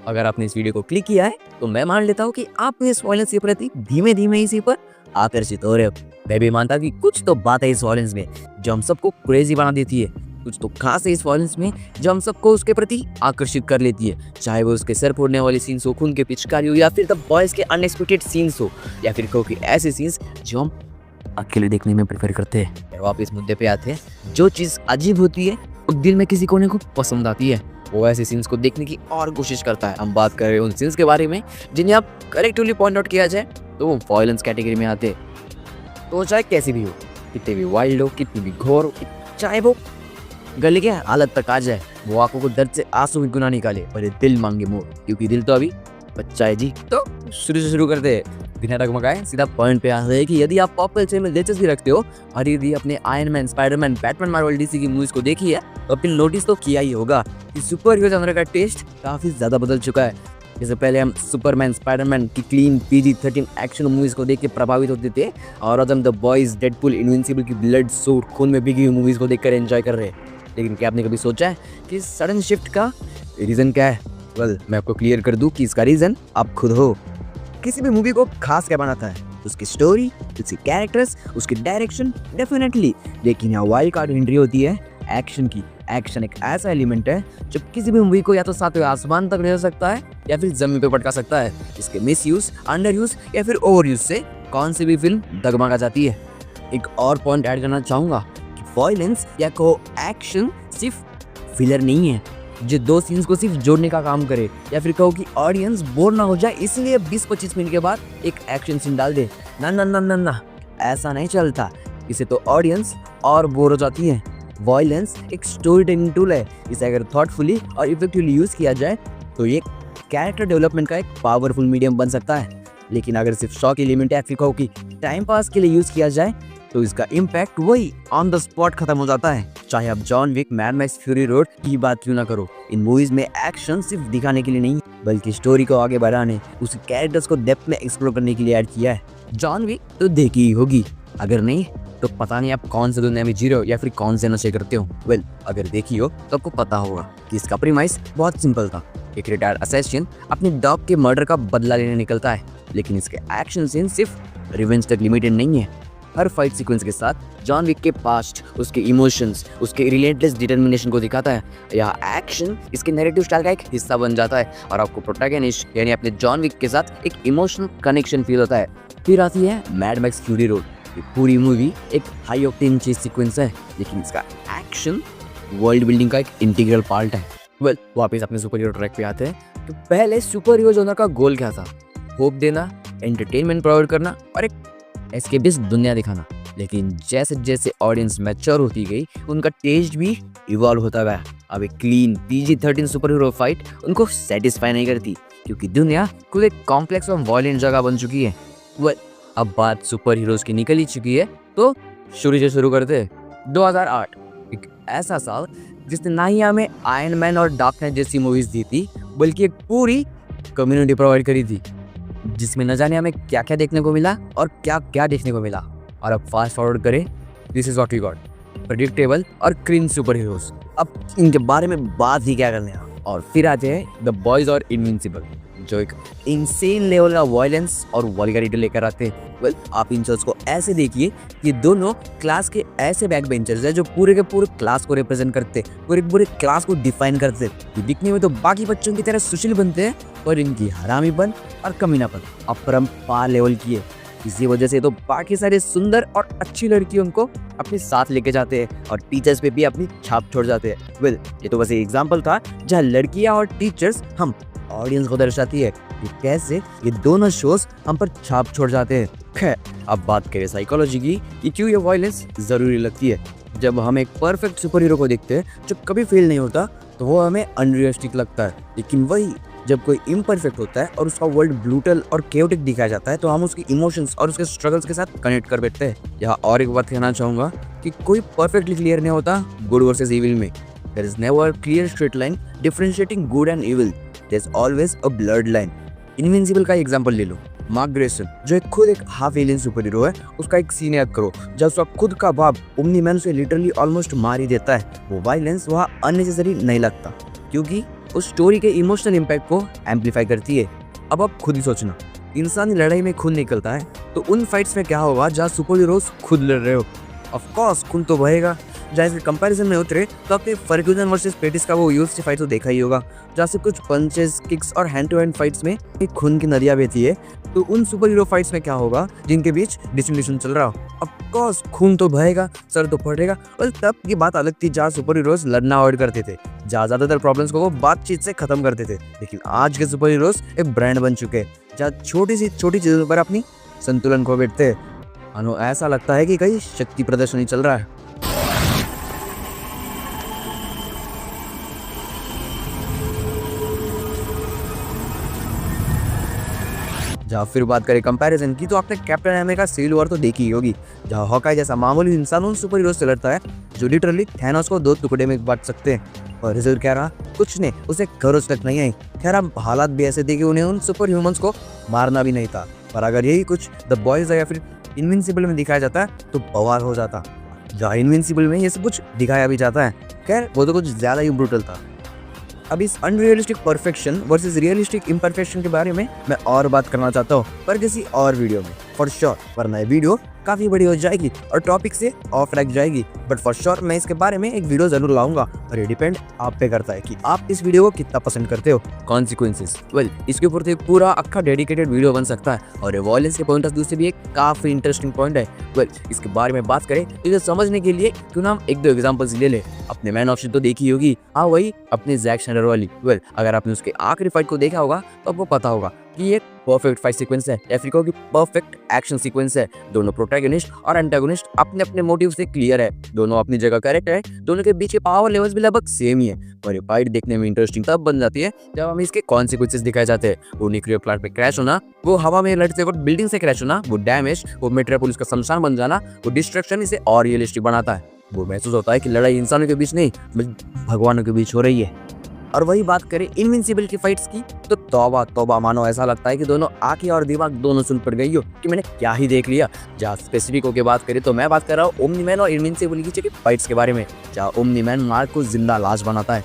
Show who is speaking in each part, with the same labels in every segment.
Speaker 1: अगर आपने इस वीडियो को क्लिक किया है तो मैं मान लेता हूँ कि आप इस वायलेंस के प्रति धीमे धीमे इसी पर आकर्षित हो रहे हो। मैं भी मानता कि कुछ तो बात है इस वायलेंस में जो हम सबको क्रेजी बना देती है। कुछ तो खास है इस वायलेंस में जो हम सबको उसके प्रति आकर्षित कर लेती है, चाहे वो उसके सर फोड़ने वाले सीन्स हो, खून के पिचकारी हो, या फिर द बॉयज के अनएक्सपेक्टेड सीन्स हो, या फिर कोई ऐसे सीन्स जो हम अकेले देखने में प्रेफर करते हैं। और वापस मुद्दे पे आते हैं, जो चीज़ अजीब होती है वो दिल में किसी कोने को पसंद आती है, वो ऐसे सीन्स को देखने की और कोशिश करता है। हम बात कर रहे हैं उन सीन्स के बारे में जिन्हें आप करेक्टिवली पॉइंट आउट किया जाए तो वो वायलेंस कैटेगरी में आते हैं। तो चाहे कैसी भी हो, कितने भी वाइल्ड हो, कितनी भी घोर हो, चाहे वो गले के हालत तक आ जाए, वो आंखों को दर्द से आंसू में गुना निकाले, पर ये दिल मांगे मोर, क्योंकि दिल तो अभी बच्चा है जी। तो शुरू करते हैं बिना डगमगाए, सीधा पॉइंट पे आते हैं कि यदि आप पॉप कल्चर में दिलचस्पी रखते हो और यदि अपने iron man, Spiderman, Batman, Marvel, DC की मूवीज को देखी है तो अपने नोटिस तो किया ही होगा कि सुपर हीरो जनर का टेस्ट काफी ज्यादा बदल चुका है। जैसे पहले हम सुपरमैन, स्पाइडरमैन की क्लीन PG-13 एक्शन मूवीज को देख के प्रभावित होते थे, और आज हम द बॉयज, डेडपुल, इनविंसिबल की ब्लड सूट, खून में भीगी हुई मूवीज को देखकर एंजॉय कर रहे हैं। लेकिन क्या आपने कभी सोचा है कि सडन शिफ्ट का रीजन क्या है? मैं आपको क्लियर कर दूं कि इसका रीजन आप खुद हो। किसी भी मूवी को खास क्या बनाता है? उसकी स्टोरी, उसके कैरेक्टर्स, उसकी डायरेक्शन, डेफिनेटली। लेकिन यहाँ वाइल्ड कार्ड एंट्री होती है एक्शन की। एक्शन एक ऐसा एलिमेंट है जो किसी भी मूवी को या तो सातवें आसमान तक ले जा सकता है या फिर जमीन पे पटका सकता है। इसके मिसयूज, अंडर यूज या फिर ओवर यूज से कौन सी भी फिल्म डगमगा जाती है। एक और पॉइंट ऐड करना चाहूंगा कि वायलेंस या को एक्शन सिर्फ फिलर नहीं है जो दो सीन्स को सिर्फ जोड़ने का काम करे, या फिर कहो कि ऑडियंस बोर ना हो जाए इसलिए 20-25 मिनट के बाद एक एक्शन सीन डाल दे। ना ना ना ना ना, ऐसा नहीं चलता। इसे तो ऑडियंस और बोर हो जाती है। वायलेंस एक स्टोरी टेलिंग टूल है। इसे अगर थॉटफुली और इफेक्टिवली यूज किया जाए तो ये कैरेक्टर डेवलपमेंट का एक पावरफुल मीडियम बन सकता है। लेकिन अगर सिर्फ शॉक एलिमेंट या फिर कहो कि टाइम पास के लिए यूज किया जाए तो इसका इम्पैक्ट वही ऑन द स्पॉट खत्म हो जाता है। चाहे आप John Wick, Mad Max, Fury Road की बात क्यों ना करो, इन मूवीज में एक्शन सिर्फ दिखाने के लिए नहीं बल्कि स्टोरी को आगे बढ़ाने, उसके कैरेक्टर्स को डेप्थ में एक्सप्लोर करने के लिए ऐड किया है। जॉन विक तो देखी ही होगी, अगर नहीं तो पता नहीं आप कौन से दुनिया में जी रहे हो या फिर कौन से नशे करते हो। अगर देखी हो तो आपको पता होगा कि इसका प्रीमाइस बहुत सिंपल था। एक रिटायर्ड असैसिन अपने डॉग के मर्डर का बदला लेने निकलता है, लेकिन इसके एक्शन सीन सिर्फ रिवेंज तक लिमिटेड नहीं है। हर फाइट सीक्वेंस के साथ जॉन विक के पास्ट, उसके इमोशंस, उसके रिलेंटलेस डिटर्मिनेशन को दिखाता है। यह एक्शन इसके नैरेटिव स्टाइल का एक हिस्सा बन जाता है और आपको प्रोटैगनिस्ट यानी अपने जॉन विक के साथ एक इमोशनल कनेक्शन फील होता है। फिर आती है मैड मैक्स फ्यूरी रोड। ये पूरी मूवी एक हाई ऑक्टेन चेस सीक्वेंस है, लेकिन इसका एक्शन वर्ल्ड बिल्डिंग का एक इंटीग्रल पार्ट है। वापस अपने सुपर हीरो ट्रैक पे आते हैं। तो पहले सुपर हीरो जोनर का गोल क्या था? होप देना, एंटरटेनमेंट प्रोवाइड करना और एक एस्केपिस्ट दुनिया दिखाना। लेकिन जैसे जैसे ऑडियंस मैच्योर होती गई उनका टेस्ट भी इवॉल्व होता गया। अब एक clean PG-13 super hero fight उनको सेटिस्फाई नहीं करती, क्योंकि दुनिया खुद एक कॉम्प्लेक्स और वायलेंट जगह बन चुकी है। अब बात सुपर हीरोज की निकल ही चुकी है तो शुरू करते हैं। 2008 एक ऐसा साल जिसने ना ही हमें आयरन मैन और डार्क नाइट जैसी मूवीज दी थी बल्कि एक पूरी कम्युनिटी प्रोवाइड करी थी, जिसमें न जाने हमें क्या क्या देखने को मिला और क्या क्या देखने को मिला। और अब फास्ट फॉरवर्ड करें, this is what we got, predictable और क्रीन सुपर हीरोज। अब इनके बारे में बात ही क्या करने। और फिर आते हैं द बॉयज और इनविंसिबल, जो एक इंसेन लेवल का वायलेंस और वल्गैरिटी लेकर आते हैं। आप इन शोज को ऐसे देखिए, ये दोनों क्लास के ऐसे बैक बेंचर्स हैं जो पूरे के पूरे क्लास को रिप्रेजेंट करते, पूरे क्लास को डिफाइन करते। ये दिखने में तो बाकी बच्चों की तरह सुशील बनते हैं, पर इनकी हरामीपन और कमीनापन अपरंपार लेवल की है। इसी वजह से तो बाकी सारे सुंदर और अच्छी लड़कियों को अपने साथ लेके जाते हैं और टीचर्स पे भी अपनी छाप छोड़ जाते हैं। ये तो बस एक एग्जाम्पल था जहाँ लड़कियां और टीचर्स हम ऑडियंस को दर्शाती है कि कैसे ये दोनों शोज हम पर छाप छोड़ जाते हैं। खैर, अब बात करें साइकोलॉजी की कि क्यों ये वायलेंस जरूरी लगती है। जब हम एक परफेक्ट सुपर हीरो को देखते हैं जो कभी फेल नहीं होता तो वो हमें अनरियलिस्टिक लगता है, लेकिन वही जब कोई इम्परफेक्ट होता है और उसका वर्ल्ड ब्रूटल और केओटिक दिखाया जाता है तो हम उसके इमोशंस और उसके स्ट्रगल्स के साथ कनेक्ट कर बैठते हैं। यहाँ और एक बात कहना चाहूँगा कि कोई परफेक्टली क्लियर नहीं होता गुड वर्सेस इविल में। There is never clear straight line differentiating good and evil, there is always a blood line. Invincible का एग्जांपल ले लो। मार्क ग्रेसन जो खुद एक हाफ एलियन सुपर हीरो है, उसका एक सीन याद करो जब उसका खुद का बाप ओमनी मैन उसे लिटरली ऑलमोस्ट मार ही देता है। वो वायलेंस वहाँ अननेसेसरी नहीं लगता क्योंकि उस स्टोरी के इमोशनल इम्पैक्ट को एम्पलीफाई करती है। अब आप खुद ही सोचना, इंसानी लड़ाई में खून निकलता है तो उन फाइट्स में क्या होगा जहाँ सुपर हीरोज खुद लड़ रहे हो? ऑफ कोर्स खून तो बहेगा। जहाँ इसके कंपैरिजन में उतरे तो आपने फर्ग्यूसन वर्सेस पेटिस का वो यूएफसी फाइट तो देखा ही होगा, जहाँ से कुछ पंचेस, किक्स और हैंड टू हैंड फाइट्स में एक खून की नदियाँ बहती है। तो उन सुपर हीरो फाइट्स में क्या होगा जिनके बीच डिस्टिंक्शन चल रहा हो? ऑफ कोर्स खून तो बहेगा, सर तो फटेगा। और तब की बात अलग थी जहाँ सुपर हीरोज लड़ना अवॉइड करते थे, जहाँ ज्यादातर प्रॉब्लम्स को वो बातचीत से खत्म करते थे। लेकिन आज के सुपर हीरोज एक ब्रांड बन चुके हैं, जहाँ छोटी चीजों पर अपनी संतुलन खो बैठते हैं। मानो ऐसा लगता है कि कहीं शक्ति प्रदर्शनी चल रहा है। जहाँ फिर बात करें कंपैरिजन की, तो आपने कैप्टन अमेरिका सिविल वॉर तो देखी ही होगी, जहाँ हॉकाई जैसा मामूली इंसान उन सुपर हीरोज से लड़ता है जो लिटरली थैनोस को 2 टुकड़े में बांट सकते हैं। और रिजल्ट क्या रहा? कुछ नहीं, उसे खरोच तक नहीं आई। खैर अब हालात भी ऐसे थे कि उन्हें उन सुपर ह्यूमंस को मारना भी नहीं था। पर अगर यही कुछ द बॉयज या फिर इनविंसिबल में दिखाया जाता है तो बवाल हो जाता। जहाँ इनविंसिबल में ये सब कुछ दिखाया भी जाता है, खैर वो तो कुछ ज्यादा ही ब्रूटल था। अब इस unrealistic perfection versus realistic imperfection के बारे में मैं और बात करना चाहता हूँ, पर किसी और वीडियो में फॉर श्योर, वरना ये वीडियो काफी बड़ी हो जाएगी और टॉपिक से ऑफ रख जाएगी। बट फॉर श्योर मैं इसके बारे में एक वीडियो जरूर लाऊंगा, और ये डिपेंड आप पे करता है कि आप इस वीडियो को कितना पसंद करते हो। कॉन्सिक्वेंसेस, वेल इसके ऊपर तो एक पूरा अक्खा डेडिकेटेड वीडियो बन सकता है, और वॉयलेंस के पॉइंट ऑफ व्यू से भी एक काफी इंटरेस्टिंग पॉइंट है। वेल इसके बारे में बात करें तो इसे समझने के लिए क्यों ना हम 1-2 एग्जांपल्स ले ले। अपने मैन ऑफ शील्ड तो देखी होगी, हाँ वही अपने जैक स्नाइडर वाली। वेल अगर आपने उसके आखिरी फाइट को देखा होगा तो आपको पता होगा कि एक परफेक्ट फाइट सीक्वेंस है, या फिर कहो कि परफेक्ट एक्शन सीक्वेंस है। दोनों प्रोटैगनिस्ट और एंटागोनिस्ट अपने अपने मोटिव से क्लियर है, दोनों अपनी जगह करेक्ट है, दोनों के बीच के पावर लेवल्स भी लगभग सेम ही है। और ये फाइट देखने में इंटरेस्टिंग तब बन जाती है जब हमें इसके कॉन्सिक्वेंसेस दिखाए जाते हैं। वो न्यूक्लियर प्लांट पे क्रैश होना, वो हवा में लड़ते वक्त बिल्डिंग से क्रैश होना, वो डैमेज, वो मेट्रोपोलिस का शमशान बन जाना, वो डिस्ट्रक्शन इसे और रियलिस्टिक बनाता है। वो महसूस होता है कि लड़ाई इंसानों के बीच नहीं बल्कि भगवानों के बीच हो रही है। और वही बात करें इनविंसिबल की फाइट्स की, तो तौबा तौबा, मानो ऐसा लगता है कि दोनों आंखें और दिमाग दोनों सुन पड़ गई हो कि मैंने क्या ही देख लिया। जहाँ स्पेसिफिक होकर बात करें तो मैं बात कर रहा हूँ ओमनी मैन और इनविंसिबल की फाइट्स के बारे में, जहाँ ओमनी मैन मार्क को जिंदा लाश बनाता है,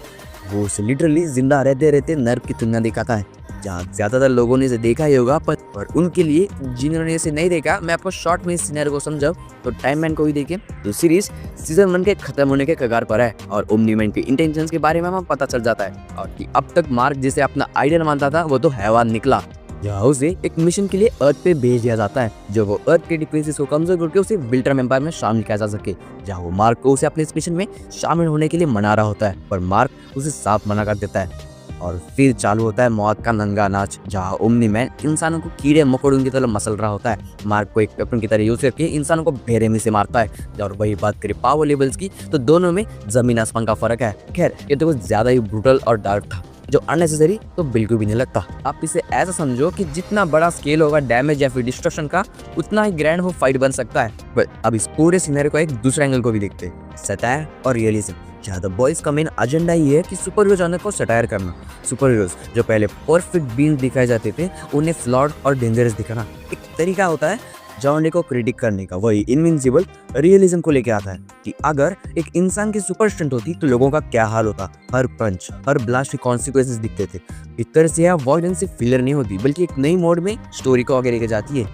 Speaker 1: वो उसे लिटरली जिंदा रहते रहते नर्क की दुनिया दिखाता है। जहाँ ज्यादातर लोगों ने इसे देखा ही होगा, पर उनके लिए जिन्होंने इसे नहीं देखा, मैं आपको शॉर्ट में इस सिनेरियो को समझाऊं तो टाइम मैन को ही देखिए। तो सीरीज सीजन 1 के खत्म होने के कगार पर है, और ओमनी मैन के इंटेंशंस के बारे में हमें पता चल जाता है, और कि अब तक मार्क जिसे अपना आइडल मानता था वो तो हैवान निकला। जहाँ उसे एक मिशन के लिए अर्थ पे भेज दिया जाता है, जो वो अर्थ के डिफेंसेस को कमजोर करके उसे विल्ट्रम एम्पायर में शामिल किया जा सके। जहाँ वो मार्क को उसे अपने इस मिशन में शामिल होने के लिए मना रहा होता है, पर मार्क उसे साफ मना कर देता है। और फिर चालू होता है मौत का नंगा नाच, जहाँ ओमनी मैन इंसानों को कीड़े मकोड़ों की तरह मसल रहा होता है। मार्क को एक वेपन की तरह यूज करके इंसानों को बेरहमी से मारता है। और वही बात करें पावर लेवल्स की, तो दोनों में जमीन आसमान का फर्क है। खैर ये तो कुछ ज्यादा ही ब्रूटल और डार्क था, जो अननेसेसरी तो बिल्कुल भी नहीं लगता। आप इसे ऐसा समझो कि जितना बड़ा स्केल होगा डैमेज या फिर डिस्ट्रक्शन का, उतना ही ग्रैंड वो फाइट बन सकता है। बट अब इस पूरे सिनेरियो को एक दूसरे एंगल को भी देखते हैं, सटायर और रियलिज्म। जहाँ द बॉयज का मेन एजेंडा ये है कि सुपर हीरो जानवर को सटायर करना। सुपर हीरोज जो पहले परफेक्ट बीइंग दिखाए जाते थे, उन्हें फ्लॉड और डेंजरस दिखाना एक तरीका होता है जॉनरी को क्रिटिक करने का। वही इनविंसिबल रियलिज्म को लेके आता है कि अगर एक इंसान की सुपर स्ट्रेंथ होती तो लोगों का क्या हाल होता। हर पंच, हर ब्लास्ट के कॉन्सिक्वेंसेस दिखते थे। एक तरह से यह वॉयलेंस सिर्फ फिलर नहीं होती, बल्कि एक नई मोड में स्टोरी को आगे लेके जाती है।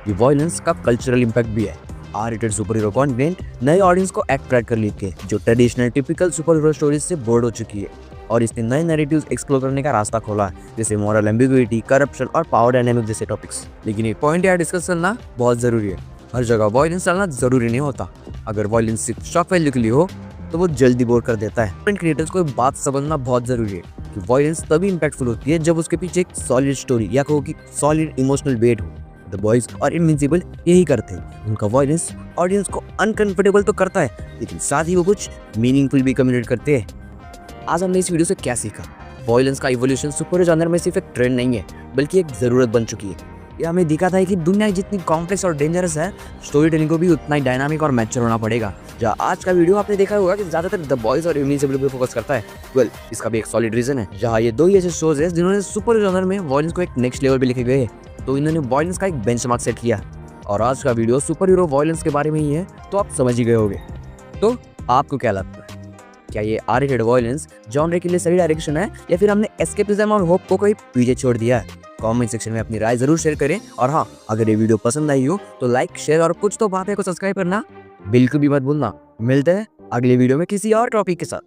Speaker 1: ये वॉयलेंस का कल्चरल इम्पैक्ट भी है। R-rated सुपर हीरो कॉन्टेंट नए ऑडियंस को अट्रैक्ट कर लेती है, जो traditional typical super hero stories से बोर्ड हो चुकी है, और इसने नए नैरेटिव्स एक्सप्लोर करने का रास्ता खोला है, जैसे मॉरल एम्बिग्युइटी, करप्शन और पावर डायनामिक जैसे टॉपिक्स। लेकिन एक पॉइंट यहाँ डिस्कस करना बहुत जरूरी है, हर जगह वॉयलेंस डालना जरूरी नहीं होता। अगर वॉयलेंस सिर्फ शॉक वैल्यू के लिए हो तो वो जल्दी बोर कर देता है। कंटेंट क्रिएटर्स को बात समझना बहुत जरूरी है कि वॉयलेंस तभी इंपैक्टफुल होती है जब उसके पीछे एक सॉलिड स्टोरी या कहो कि सॉलिड इमोशनल वेट हो। द बॉयज और इनविंसिबल यही करते हैं। उनका वॉयलेंस ऑडियंस को अनकंफर्टेबल तो करता है, लेकिन साथ ही वो कुछ मीनिंगफुल भी कम्युनिकेट करते हैं। आज हमने इस वीडियो से क्या सीखा? वॉयलेंस का इवोल्यूशन सुपर जॉनर में सिर्फ एक ट्रेंड नहीं है, बल्कि एक जरूरत बन चुकी है। ये हमें दिखाता है कि दुनिया जितनी कॉम्प्लेक्स और डेंजरस है, स्टोरी टेलिंग को भी उतना ही डायनामिक और मैच्योर होना पड़ेगा। जहाँ आज का वीडियो आपने देखा होगा कि ज्यादातर द बॉयज और इनविंसिबल पे फोकस करता है। वेल इसका भी एक सॉलिड रीजन है, जहाँ ये दो ही ऐसे शोज है जिन्होंने सुपर जॉनर में वॉयलेंस को एक नेक्स्ट लेवल पे लेके गए, तो इन्होंने वॉयलेंस का एक बेंचमार्क सेट किया। और आज का वीडियो सुपर हीरो वॉयलेंस के बारे में ही है, तो आप समझ ही गए होंगे। तो आपको क्या लगता है, क्या ये आर रेटेड वॉयलेंस जॉनर के लिए सही डायरेक्शन है या फिर हमने एस्केपिज्म और होप को कोई पीछे छोड़ दिया है? कमेंट सेक्शन में अपनी राय जरूर शेयर करें। और हाँ, अगर ये वीडियो पसंद आई हो तो लाइक, शेयर और कुछ तो बातें को सब्सक्राइब करना बिल्कुल भी मत भूलना। मिलते हैं अगले वीडियो में किसी और टॉपिक के साथ।